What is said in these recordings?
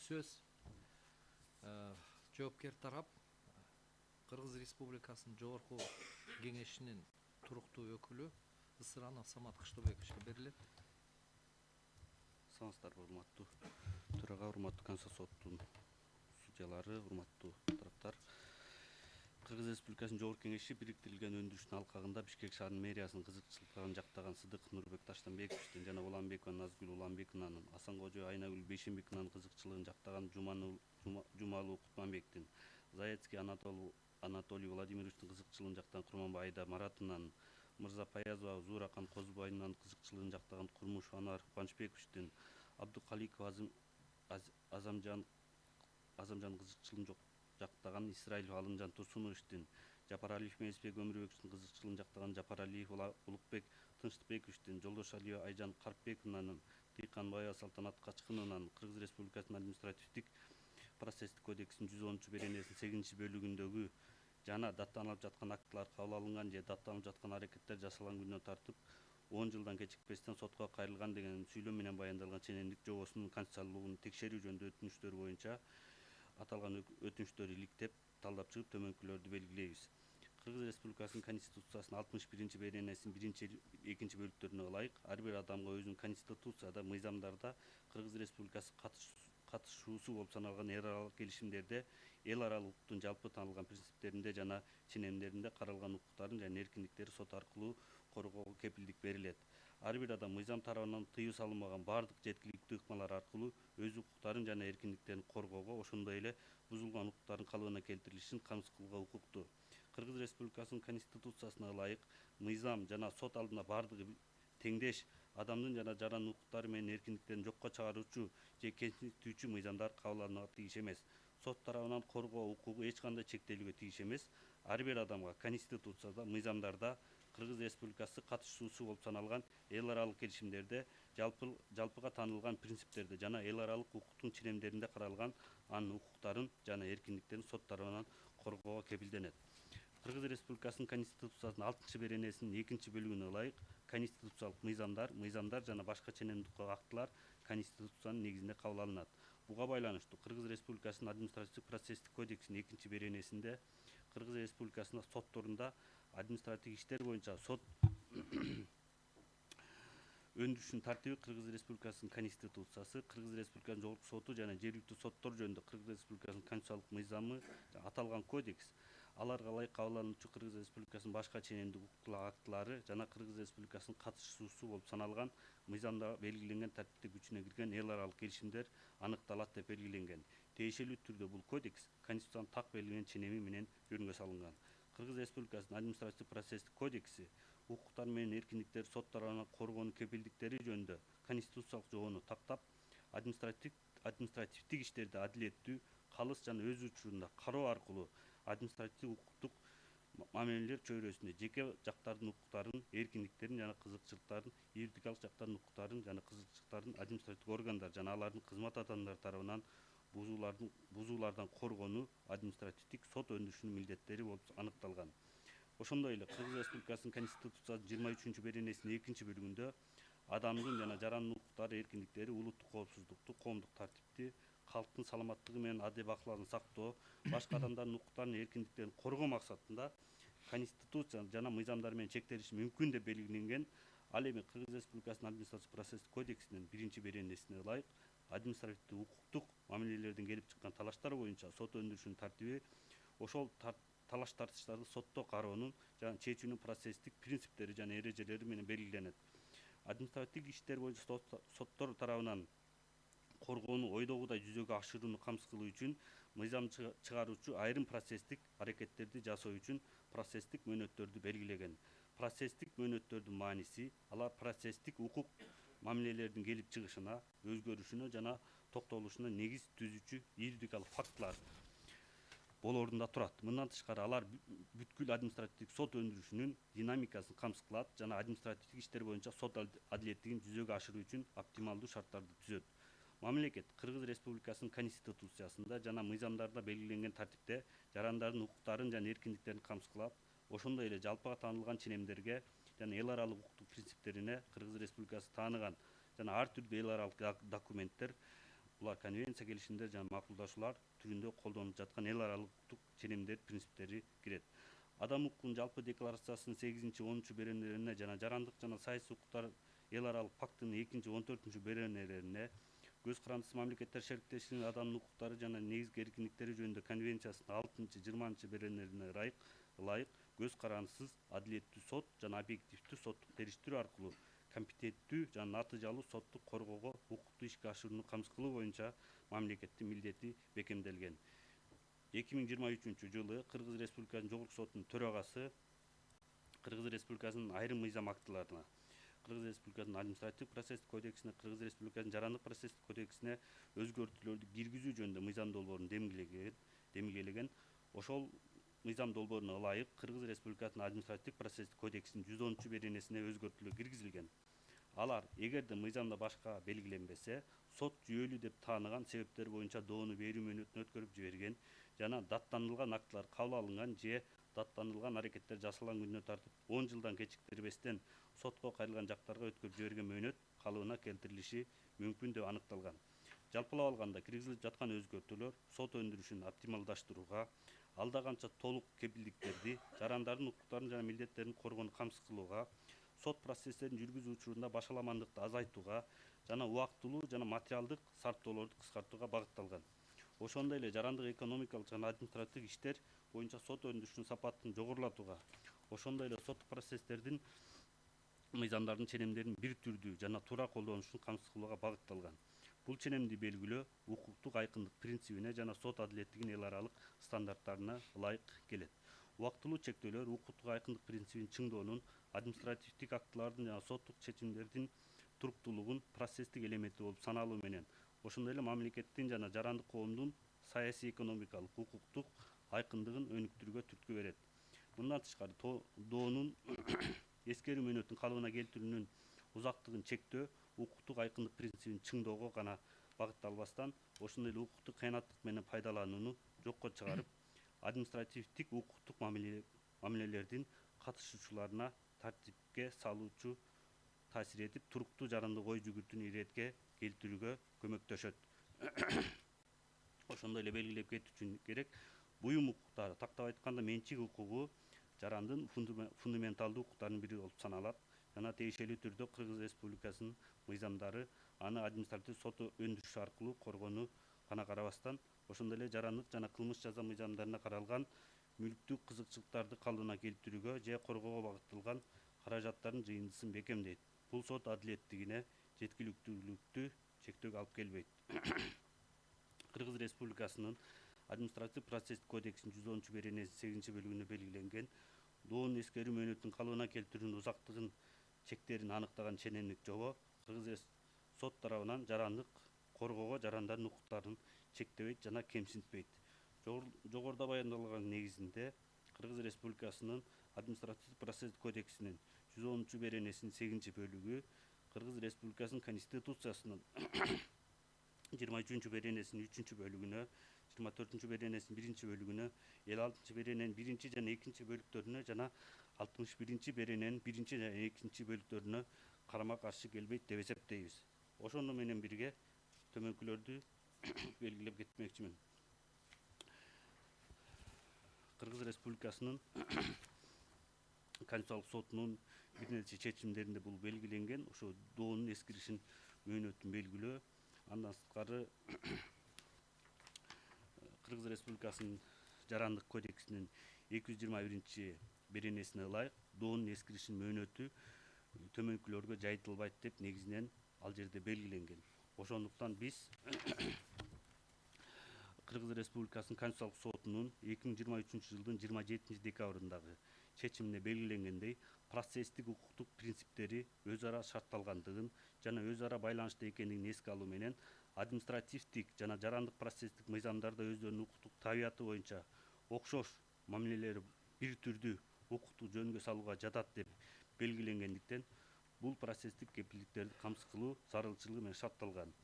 сөз жоопкер тарап Кыргыз Республикасынын Жогорку Кеңешинин туруктуу өкүлү Ысыранов Самат Кыштыбековичке берилет. Саламатсыздарбы, урматтуу төрага, урматтуу Конституциялык соттун судьялары, урматтуу тараптар. Кыргыз Республикасынын Жогорку Кеңеши бириктирилген өндүрүштүн алкагында Бишкек шаарынын мэриясынын кызыкчылыктарын жактаган Сыдык Нурбек Таштанбековичтин жана Уланбекова Назгүл Уланбековнанын, Асанкожо Айнагүл Бейшенбековнанын кызыкчылыгын жактаган Жумалуу Кутманбектин, Заецкий Анатолий Владимировичтин кызыкчылыгын жактаган Курманбай Айда Маратовнанын, Мырзапаязова Зууракан Козубайнын кызыкчылыгын жактаган Курмушев Анвар Кубанычбековичтин, Абдукаликов Азамжан кызыкчылыгын жактаган Исраилов Алымжан Турсуновичтин, Жапаралиев Мелисбек Өмүрбековичтин кызыкчылыгын жактаган Жапаралиев Улукбек Тынчтыкбековичтин, Жолдошалиева Айжан Карпбековнанын, Тыйканбаева Салтанат Качкыновнанын Кыргыз Республикасынын административдик процесстик кодексинин 110 беренесинин 8 бөлүгүндөгү жана даттанып жаткан актылар кабыл алынган же даттанып жаткан аракеттер жасалган күнүнөн тартып 10 жылдан кечикпестен сотко кайрылган деген сүйлөм менен баяндалган ченемдик жобосунун конституциялуулугун текшерүү жөнүндө өтүнүчтөр боюнча аталган өтүнүчтөрдү иликтеп талдап чыгып төмөнкүлөрдү белгилейбиз. Кыргыз Республикасынын Конституциясынын 61 беренесинин 1-2 бөлүктөрүнө ылайык ар бир адамга өзүнүн Конституцияда, мыйзамдарда, Кыргыз Республикасы катышуусу болуп саналган эл аралык келишимдерде, эл аралык укуктун жалпы таанылган принциптеринде жана ченемдеринде каралган укуктарын жана эркиндиктери сот аркылуу коргоого кепилдик берилет. Ар бир адам мыйзам тарабынан тыюу салынбаган баардык жеткиликтүү ыкмалар аркылуу өз укуктарын жана эркиндиктерин коргоого, ошондой эле бузулган укуктардын калыбына келтирилишин камсыз кылууга укуктуу. Кыргыз Республикасынын Конституциясына ылайык мыйзам жана сот алдында баардыгы теңдеш, адамдын жана жарандын укуктары менен эркиндиктерин жокко чыгаруучу же кемсинтүүчү мыйзамдар кабыл алынууга тийиш эмес. Сот тарабынан коргоо укугу эч кандай чектелүүгө тийиш эмес. Ар бир адамга Конституцияда, мыйзамдарда, Кыргыз Республикасы катышуусу болуп саналган эл аралык келишимдерде, жалпыга таанылган принциптерде жана эл аралык укуктун ченемдеринде каралган анын укуктарын жана эркиндиктерин сот тарабынан коргоого кепилденет. Кыргыз Республикасынын Конституциясынын 6 беренесинин 2 бөлүгүнө ылайык конституциялык мыйзамдар жана башка ченемдик актылар Конституциянын негизинде кабыл алынат. Буга байланыштуу Кыргыз Республикасынын административдик процесстик кодексинин 2 беренесинде Кыргыз Республикасынын сотторунда административдик иштер боюнча сот өндүрүшүнүн тартиби, Кыргыз Республикасынын Конституциясы, Кыргыз Республикасынын Жогорку соту жана жергиликтүү соттор жөнүндө Кыргыз Республикасынын конституциялык мыйзамы аталган кодекс, аларга ылайык кабыл алынуучу Кыргыз Республикасынын башка ченемдик укуктук актылары жана Кыргыз Республикасынын катышуусу болуп саналган мыйзамда белгиленген тартипте күчүнө кирген эл аралык келишимдер аныкталат деп белгиленген. Тиешелүү түрдө бул кодекс Конституциянын так белгиленген ченеми менен жөнгө салынган. Кыргыз Республикасынын административдик процесстик кодекси укуктар менен эркиндиктер сот тарабынан коргоонун кепилдиктери жөнүндө конституциялык жобону тактап, административдик иштерди адилеттүү, калыс жана өз учурунда кароо аркылуу административдик укуктук мамилелер чөйрөсүндө жеке жактардын укуктарын, эркиндиктерин жана кызыкчылыктарын, юридикалык жактардын укуктарын жана кызыкчылыктарын административдик органдар жана алардын кызмат адамдары тарабынан бузуулардан коргонуу административдик сот өндүрүшүнүн милдеттери болуп аныкталган. Ошондой эле Кыргыз Республикасынын Конституциясынын 23 беренесинин 2 бөлүгүндө адамдын жана жарандын укуктары, эркиндиктери, улуттук коопсуздукту, коомдук тартипти, калктын саламаттыгы менен адил бакылаууну сактоо, башка адамдардын укуктарын, эркиндиктерин коргоо максатында Конституция жана мыйзамдар менен чектелиши мүмкүн деп белгиленген. Ал эми Кыргыз Республикасынын административдик процесстик кодексинин 1 беренесине ылайык административдик укуктук мамилелерден келип чыккан талаштар боюнча сот өндүрүшүнүн тартиби, ошол талаш тартыштарды сотто кароонун жана чечүүнүн процесстик принциптери жана эрежелери менен белгиленет. Административдик иштер боюнча соттор тарабынан коргоону ойдогудай жүзөгө ашырууну камсыз кылуу үчүн мыйзам чыгаруучу айрым процесстик аракеттерди жасоо үчүн процесстик мөөнөттөрдү белгилеген. Процесстик мөөнөттөрдүн мааниси алар процесстик укук мамилелердин келип чыгышына, өзгөрүшүнө жана токтолушуна негиз түзүүчү юридикалык фактылар болоорунда турат. Мындан тышкары алар бүткүл административдик сот өндүрүшүнүн динамикасын камсыз кылат жана административдик иштер боюнча сот адилеттигин жүзөгө ашыруу үчүн оптималдуу шарттарды түзөт. Мамлекет Кыргыз Республикасынын Конституциясында жана мыйзамдарда белгиленген тартипте жарандардын укуктарын жана эркиндиктерин камсыз кылат, ошондой эле жалпыга таанылган ченемдерге жана эл аралык укуктук принциптерине Кыргыз Республикасы тааныган жана ар түрдүү эл аралык документтер Булар конвенция келишимдер жана макулдашуулар түрүндө колдонулуп жаткан эл аралык ченемдер, принциптери кирет. Адам укугунун жалпы декларациясынын 8-10 беренелерине жана жарандык жана саясий укуктар эл аралык пактынын 2-14 беренелерине, көз карандысыз мамлекеттер шериктешигинин адамдын укуктары жана негизги эркиндиктери жөнүндө конвенциясынын 6-20 беренелерине ылайык көз карандысыз адилеттүү сот жана объективдүү соттук териштирүү аркылуу компетенттүү жана натыйжалуу соттук коргоого укукту ишке ашырууну камсыз кылуу боюнча мамлекеттин милдети бекемделген. 2023 жылы Кыргыз Республикасынын Жогорку сотунун төрагасы Кыргыз Республикасынын айрым мыйзам актыларына, Кыргыз Республикасынын административдик процесстик кодексине, Кыргыз Республикасынын жарандык процесстик кодексине өзгөртүүлөрдү киргизүү жөнүндө мыйзам долбоорун демилгелеген. Ошол мыйзам долбооруна ылайык Кыргыз Республикасынын административдик процесстик кодексинин 110 беренесине өзгөртүүлөр киргизилген. Алар эгерде мыйзамда башка белгиленбесе, сот жүйөлүү деп тааныган себептер боюнча доону берүү мөөнөтүн өткөрүп жиберген жана даттанылган актылар кабыл алынган же даттанылган аракеттер жасалган күнүнө тартып 10 жылдан кечиктирбестен сотко кайрылган жактарга өткөрүп жиберген мөөнөт калыбына келтирилиши мүмкүн деп аныкталган. Жалпылап алганда киргизилип жаткан өзгөртүүлөр сот өндүрүшүн оптималдаштырууга, алда канча толук кепилдиктерди, жарандардын укуктарын жана милдеттерин коргоону камсыз кылууга, сот процесстерин жүргүзүү учурунда башаламандыкты азайтууга жана убактылуу жана материалдык сарптоолорду кыскартууга багытталган. Ошондой эле жарандык экономикалык жана административдик иштер боюнча сот өндүрүшүнүн сапатын жогорулатууга, ошондой эле соттук процесстердин мыйзамдардын ченемдерин бир түрдүү жана туура колдонушун камсыз кылууга багытталган. Бул ченемди белгилөө укуктук айкындык принцибине жана сот адилеттигинин эл аралык стандарттарына ылайык келет. Убактылуу чектөөлөр укуктук айкындык принцибин чыңдоонун, административдик актылардын жана соттук чечимдердин туруктуулугун процесстик элементи болуп саналуу менен, ошондой эле мамлекеттин жана жарандык коомдун саясий, экономикалык, укуктук айкындыгын өнүктүрүүгө түрткү берет. Мындан тышкары доонун эскерүү мөөнөтүн калыбына келтирүүнүн узактыгын чектөө укуктук айкындык принцибин чыңдоого гана багытталбастан, ошондой эле укуктук кыянаттык менен пайдаланууну жокко чыгарып, административдик укуктук мамилелердин катышуучуларына тартипке салуучу таасир этип, туруктуу жарандык ой жүгүртүүнү иретке келтирүүгө көмөктөшөт. Ошондой эле белгилеп кетүү керек, буюм укуктары, тактап айтканда менчик укугу жарандын фундаменталдуу укуктарынын бири болуп саналат жана тиешелүү түрдө Кыргыз Республикасынын мыйзамдары аны административдик сот өндүрүшү аркылуу коргонуу гана карабастан, ошондой эле жарандык жана кылмыш жаза мыйзамдарына каралган мүлктүк кызыкчылыктарды калыбына келтирүүгө же коргоого багытталган каражаттардын жыйынтыгын бекемдейт. Бул сот адилеттигине жеткиликтүүлүктү чектөөгө алып келбейт. Кыргыз Республикасынын административдик процесстик кодексинин 110 беренесинин 8 бөлүгүндө белгиленген доонун эскерүү мөөнөтүн калыбына келтирүүнүн узактыгын чектерин аныктаган ченемдик жобо Кыргыз сот тарабынан жарандык коргоого жарандардын укуктарын чектебейт жана кемсинтпейт. Жогоруда баяндалган негизинде Кыргыз Республикасынын административдик процесстик кодексинин 110 беренесинин 8 бөлүгү, Кыргыз Республикасынын Конституциясынын 23 беренесинин 3 бөлүгүнө, 24 беренесинин 1 бөлүгүнө, 56 берененин 1 жана 2 бөлүктөрүнө жана 61 берененин 1 жана 2 бөлүктөрүнө карама каршы келбейт деп эсептейбиз. Ошону менен бирге төмөнкүлөрдү белгилеп кетмекчимин. Кыргыз Республикасынын Конституциялык сотунун бир нече чечимдеринде бул белгиленген, ошо доонун эскиришин мөөнөтүн белгилөө. Андан сырткары Кыргыз Республикасынын жарандык кодексинин 221 беренесине ылайык доонун эскиришин мөөнөтү төмөнкүлөргө жайылтылбайт деп негизинен ал жерде белгиленген. Ошондуктан биз Кыргыз Республикасынын Конституциялык сотунун 2023 жылдын 27 декабрындагы чечимине белгиленгендей, процесстик укуктук принциптери өз ара шартталгандыгын жана өз ара байланышта экендигин эске алуу менен, административдик жана жарандык процесстик мыйзамдарда өздөрүнүн укуктук табияты боюнча окшош мамилелери бир түрдүү укукту жөнгө салууга жатат деп белгиленгендиктен, бул процесстик кепилдиктерди камсыз кылуу зарылчылыгы менен шартталган.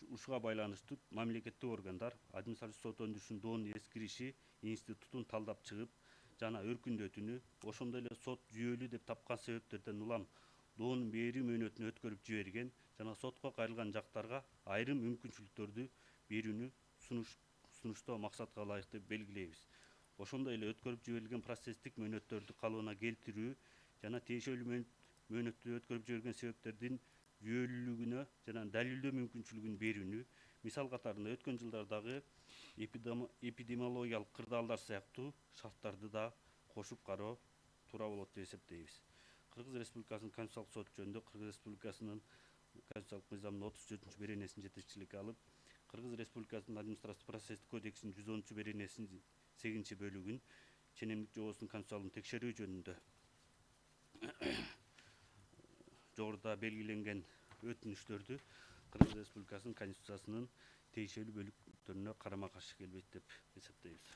Ушуга байланыштуу мамлекеттик органдар административдик сот өндүрүшүнүн доонун эскириши институтун талдап чыгып жана өркүндөтүүнү, ошондой эле сот жүйөлүү деп тапкан себептерден улам доонун берүү мөөнөтүн өткөрүп жиберген жана сотко кайрылган жактарга айрым мүмкүнчүлүктөрдү берүүнү сунуштоо максатка ылайык деп белгилейбиз. Ошондой эле өткөрүп жиберилген процесстик мөөнөттөрдү калыбына келтирүү жана тиешелүү мөөнөттү өткөрүп жиберген себептердин жүйөлүүлүгүнө жана далилдөө мүмкүнчүлүгүн берүүнү, мисал катарында өткөн жылдардагы эпидемиологиялык кырдаалдар сыяктуу шарттарды да кошуп кароо туура болот деп эсептейбиз. Кыргыз Республикасынын Конституциялык соты жөнүндө Кыргыз Республикасынын Конституциялык мыйзамынын 34 беренесин жетекчиликке алып, Кыргыз Республикасынын административдик процесстик кодексинин 110 беренесинин 8 бөлүгүн ченемдик жобосунун конституциялыгын текшерүү жөнүндө жогоруда белгиленген өтүнүштөрдү Кыргыз Республикасынын Конституциясынын тиешелүү бөлүктөрүнө карама каршы келбейт деп эсептейбиз.